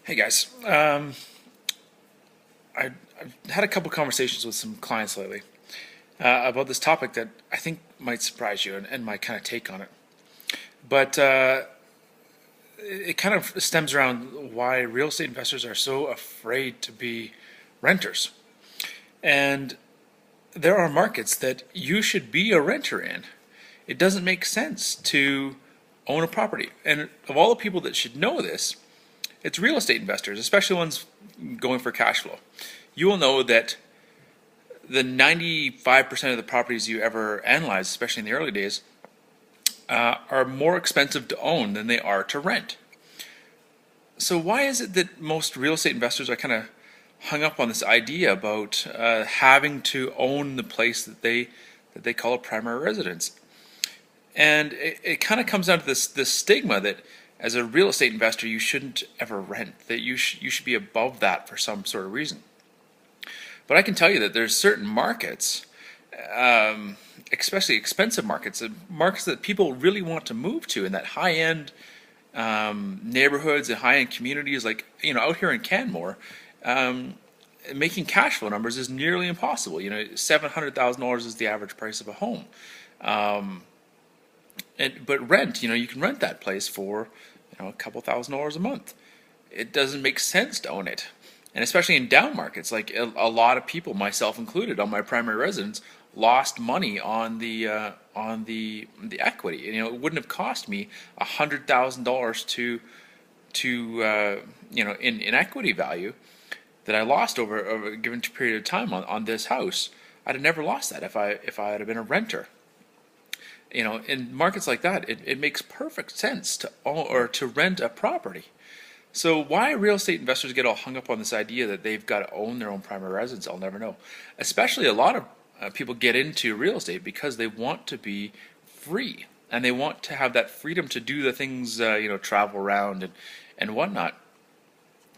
Hey guys, I've had a couple conversations with some clients lately about this topic that I think might surprise you and my kind of take on it. But it kind of stems around why real estate investors are so afraid to be renters. And there are markets that you should be a renter in. It doesn't make sense to own a property. And of all the people that should know this, it's real estate investors, especially ones going for cash flow. You will know that the 95% of the properties you ever analyze, especially in the early days, are more expensive to own than they are to rent. So why is it that most real estate investors are kind of hung up on this idea about having to own the place that they call a primary residence? And it kind of comes down to this stigma that as a real estate investor, you shouldn't ever rent, that you should be above that for some sort of reason. But I can tell you that there's certain markets, especially expensive markets, markets that people really want to move to in that high-end neighborhoods and high-end communities, like out here in Canmore, making cash flow numbers is nearly impossible. $700,000 is the average price of a home. But rent, you can rent that place for, a couple $1,000s a month. It doesn't make sense to own it. And especially in down markets, like a lot of people, myself included, on my primary residence, lost money on the equity. And, it wouldn't have cost me $100,000 in equity value that I lost over a given period of time on this house. I'd have never lost that if I had been a renter. In markets like that, it makes perfect sense to own or to rent a property. So why real estate investors get all hung up on this idea that they've got to own their own primary residence, I'll never know. Especially a lot of people get into real estate because they want to be free and they want to have that freedom to do the things, travel around and whatnot.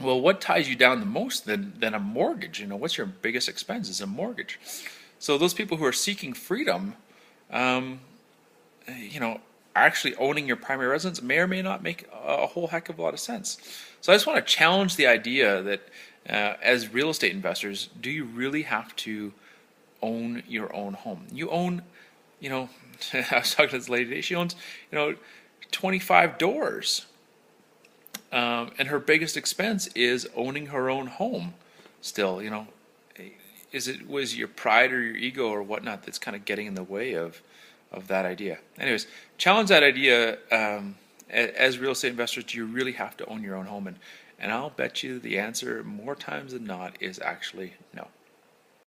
Well, what ties you down the most than a mortgage? What's your biggest expense is a mortgage. So those people who are seeking freedom, actually owning your primary residence may or may not make a whole heck of a lot of sense. So I just want to challenge the idea that as real estate investors, do you really have to own your own home? You own, I was talking to this lady today, she owns, 25 doors. And her biggest expense is owning her own home still, was your pride or your ego or whatnot that's kind of getting in the way of that idea. Anyways, challenge that idea. As real estate investors, do you really have to own your own home? And I'll bet you the answer more times than not is actually no.